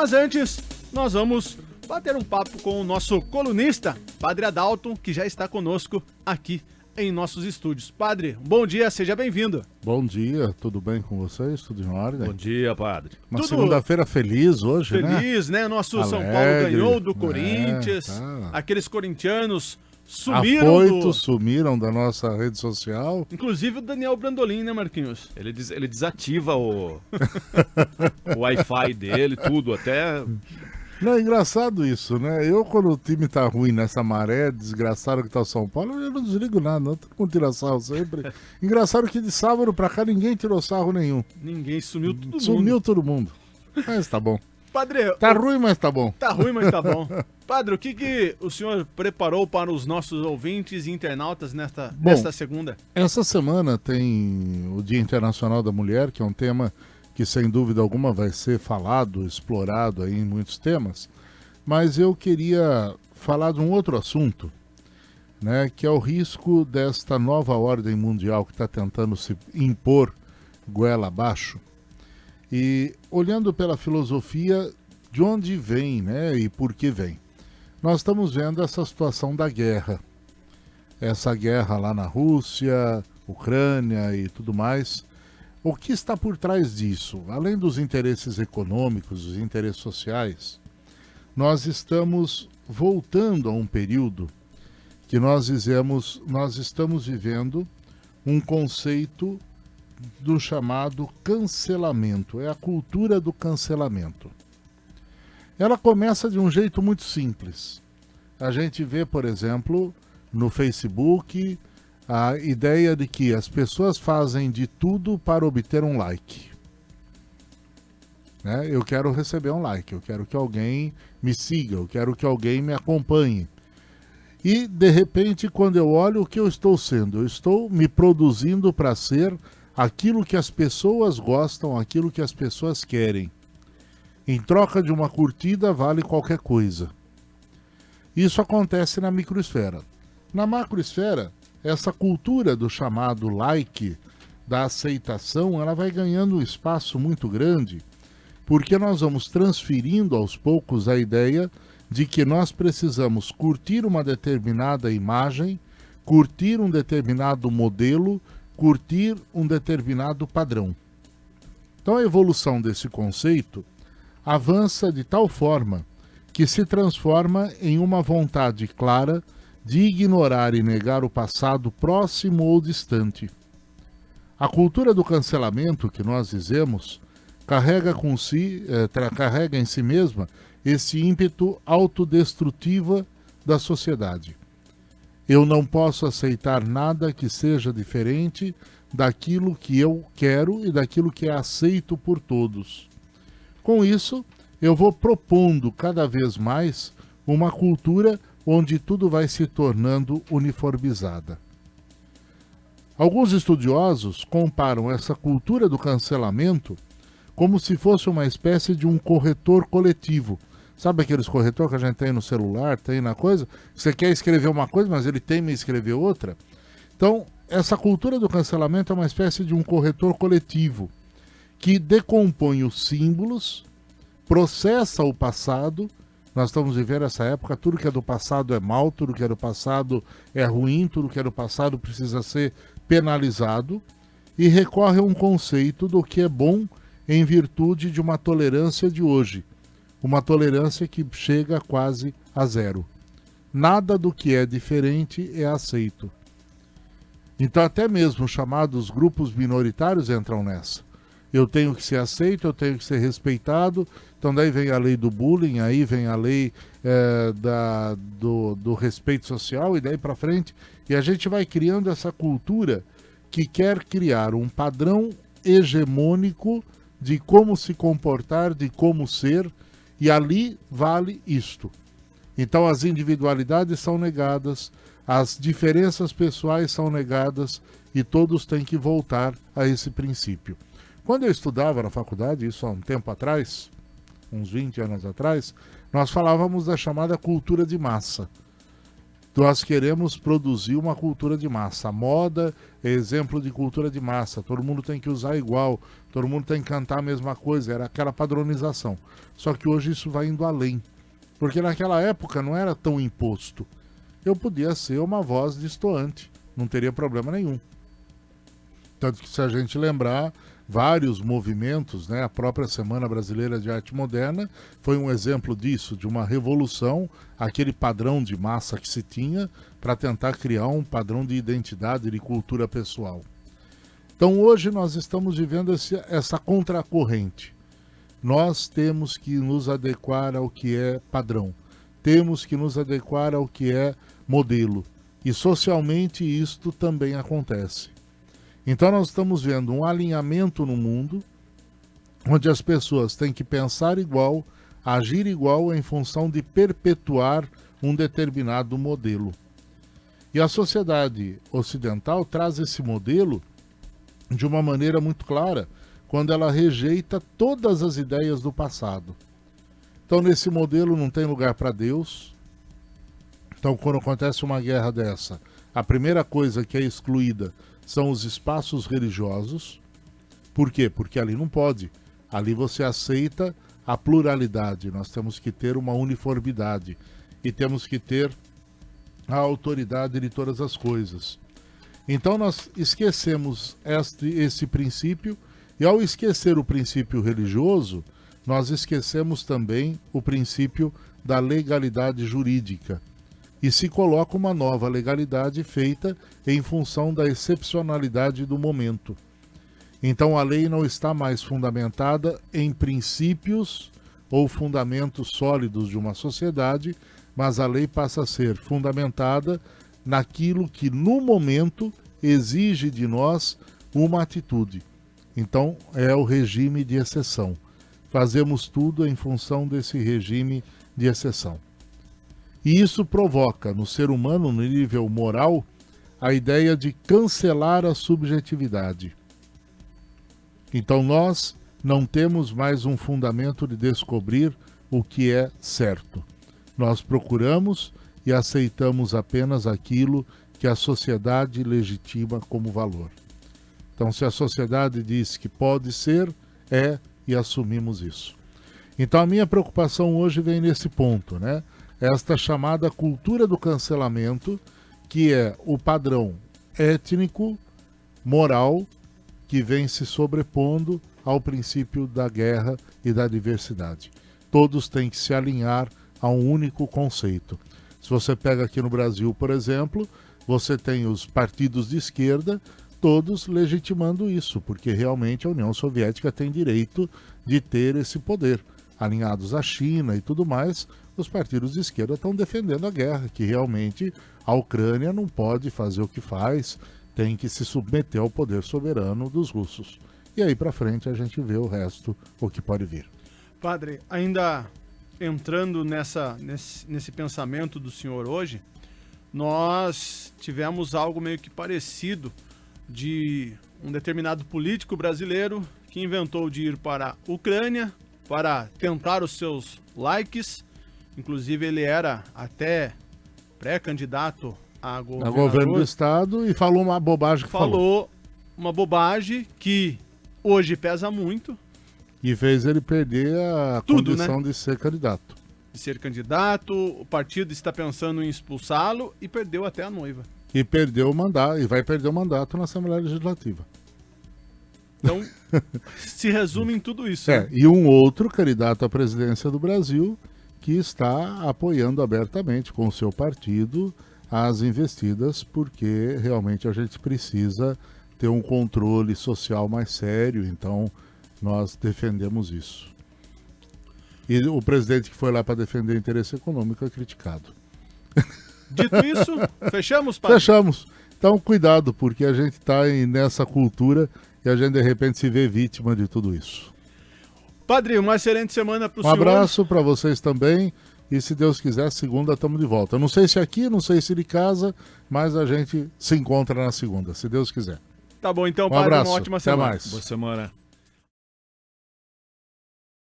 Mas antes, nós vamos bater um papo com o nosso colunista, Padre Adalto, que já está conosco aqui em nossos estúdios. Padre, bom dia, seja bem-vindo. Bom dia, tudo bem com vocês? Tudo em ordem? Bom dia, Padre. Uma segunda-feira feliz hoje, feliz, né? Nosso Alegre, São Paulo ganhou do Corinthians, aqueles corintianos sumiram da nossa rede social. Inclusive o Daniel Brandolin, né, Marquinhos? Ele desativa o Wi-Fi dele, tudo, até... Não, é engraçado isso, né? Eu, quando o time tá ruim nessa maré desgraçada que tá o São Paulo, eu não desligo nada, não. Todo mundo tira sarro sempre. Engraçado que de sábado pra cá ninguém tirou sarro nenhum. Ninguém, sumiu todo mundo. Mas tá bom. Padre... Tá ruim, mas tá bom. Tá ruim, mas tá bom. Padre, o que o senhor preparou para os nossos ouvintes e internautas nesta segunda? Essa semana tem o Dia Internacional da Mulher, que é um tema que sem dúvida alguma vai ser falado, explorado aí em muitos temas, mas eu queria falar de um outro assunto, né, que é o risco desta nova ordem mundial que está tentando se impor goela abaixo, e olhando pela filosofia de onde vem, né, e por que vem. Nós estamos vendo essa situação da guerra, essa guerra lá na Rússia, Ucrânia e tudo mais. O que está por trás disso? Além dos interesses econômicos, dos interesses sociais, nós estamos voltando a um período que nós estamos vivendo um conceito do chamado cancelamento. É a cultura do cancelamento. Ela começa de um jeito muito simples. A gente vê, por exemplo, no Facebook, a ideia de que as pessoas fazem de tudo para obter um like. Né? Eu quero receber um like, eu quero que alguém me siga, eu quero que alguém me acompanhe. E, de repente, quando eu olho o que eu estou sendo, eu estou me produzindo para ser aquilo que as pessoas gostam, aquilo que as pessoas querem. Em troca de uma curtida, vale qualquer coisa. Isso acontece na microesfera. Na macroesfera, essa cultura do chamado like, da aceitação, ela vai ganhando um espaço muito grande, porque nós vamos transferindo aos poucos a ideia de que nós precisamos curtir uma determinada imagem, curtir um determinado modelo, curtir um determinado padrão. Então a evolução desse conceito avança de tal forma que se transforma em uma vontade clara de ignorar e negar o passado próximo ou distante. A cultura do cancelamento que nós dizemos carrega em si mesma esse ímpeto autodestrutivo da sociedade. Eu não posso aceitar nada que seja diferente daquilo que eu quero e daquilo que é aceito por todos. Com isso, eu vou propondo cada vez mais uma cultura onde tudo vai se tornando uniformizada. Alguns estudiosos comparam essa cultura do cancelamento como se fosse uma espécie de um corretor coletivo. Sabe aqueles corretores que a gente tem no celular, tem na coisa? Você quer escrever uma coisa, mas ele teima em escrever outra? Então, essa cultura do cancelamento é uma espécie de um corretor coletivo que decompõe os símbolos, processa o passado. Nós estamos vivendo essa época, tudo que é do passado é mal, tudo que é do passado é ruim, tudo que é do passado precisa ser penalizado, e recorre a um conceito do que é bom em virtude de uma tolerância de hoje, uma tolerância que chega quase a zero. Nada do que é diferente é aceito. Então até mesmo os chamados grupos minoritários entram nessa. Eu tenho que ser aceito, eu tenho que ser respeitado. Então daí vem a lei do bullying, aí vem a lei do respeito social e daí para frente. E a gente vai criando essa cultura que quer criar um padrão hegemônico de como se comportar, de como ser, e ali vale isto. Então as individualidades são negadas, as diferenças pessoais são negadas e todos têm que voltar a esse princípio. Quando eu estudava na faculdade, isso há um tempo atrás, uns 20 anos atrás, nós falávamos da chamada cultura de massa. Nós queremos produzir uma cultura de massa. A moda é exemplo de cultura de massa. Todo mundo tem que usar igual, todo mundo tem que cantar a mesma coisa. Era aquela padronização. Só que hoje isso vai indo além. Porque naquela época não era tão imposto. Eu podia ser uma voz destoante, não teria problema nenhum. Tanto que se a gente lembrar, vários movimentos, né, a própria Semana Brasileira de Arte Moderna foi um exemplo disso, de uma revolução, aquele padrão de massa que se tinha para tentar criar um padrão de identidade, de cultura pessoal. Então hoje nós estamos vivendo essa contracorrente. Nós temos que nos adequar ao que é padrão, temos que nos adequar ao que é modelo, e socialmente isto também acontece. Então nós estamos vendo um alinhamento no mundo, onde as pessoas têm que pensar igual, agir igual em função de perpetuar um determinado modelo. E a sociedade ocidental traz esse modelo de uma maneira muito clara, quando ela rejeita todas as ideias do passado. Então nesse modelo não tem lugar para Deus. Então quando acontece uma guerra dessa, a primeira coisa que é excluída são os espaços religiosos. Por quê? Porque ali não pode. Ali você aceita a pluralidade. Nós temos que ter uma uniformidade. E temos que ter a autoridade de todas as coisas. Então nós esquecemos esse princípio. E ao esquecer o princípio religioso, nós esquecemos também o princípio da legalidade jurídica. E se coloca uma nova legalidade feita em função da excepcionalidade do momento. Então a lei não está mais fundamentada em princípios ou fundamentos sólidos de uma sociedade, mas a lei passa a ser fundamentada naquilo que no momento exige de nós uma atitude. Então é o regime de exceção. Fazemos tudo em função desse regime de exceção. E isso provoca no ser humano, no nível moral, a ideia de cancelar a subjetividade. Então nós não temos mais um fundamento de descobrir o que é certo. Nós procuramos e aceitamos apenas aquilo que a sociedade legitima como valor. Então se a sociedade diz que pode ser, é, e assumimos isso. Então a minha preocupação hoje vem nesse ponto, né? Esta chamada cultura do cancelamento, que é o padrão étnico, moral, que vem se sobrepondo ao princípio da guerra e da diversidade. Todos têm que se alinhar a um único conceito. Se você pega aqui no Brasil, por exemplo, você tem os partidos de esquerda, todos legitimando isso, porque realmente a União Soviética tem direito de ter esse poder. Alinhados à China e tudo mais, os partidos de esquerda estão defendendo a guerra, que realmente a Ucrânia não pode fazer o que faz, tem que se submeter ao poder soberano dos russos. E aí para frente a gente vê o resto, o que pode vir. Padre, ainda entrando nesse pensamento do senhor hoje, nós tivemos algo meio que parecido de um determinado político brasileiro que inventou de ir para a Ucrânia para tentar os seus likes. Inclusive ele era até pré-candidato a governo do estado e falou uma bobagem que falou uma bobagem que hoje pesa muito. E fez ele perder a condição, né, de ser candidato. De ser candidato, o partido está pensando em expulsá-lo e perdeu até a noiva. E perdeu o mandato, e vai perder o mandato na Assembleia Legislativa. Então, se resume em tudo isso. É, né? E um outro candidato à presidência do Brasil que está apoiando abertamente com o seu partido as investidas, porque realmente a gente precisa ter um controle social mais sério, então nós defendemos isso. E o presidente que foi lá para defender o interesse econômico é criticado. Dito isso, fechamos, padre? Fechamos. Então cuidado, porque a gente está nessa cultura e a gente de repente se vê vítima de tudo isso. Padre, uma excelente semana para o senhor. Um abraço para vocês também. E se Deus quiser, segunda estamos de volta. Não sei se aqui, não sei se de casa, mas a gente se encontra na segunda, se Deus quiser. Tá bom, então, Um padre, abraço. uma ótima Até semana. mais. Boa semana.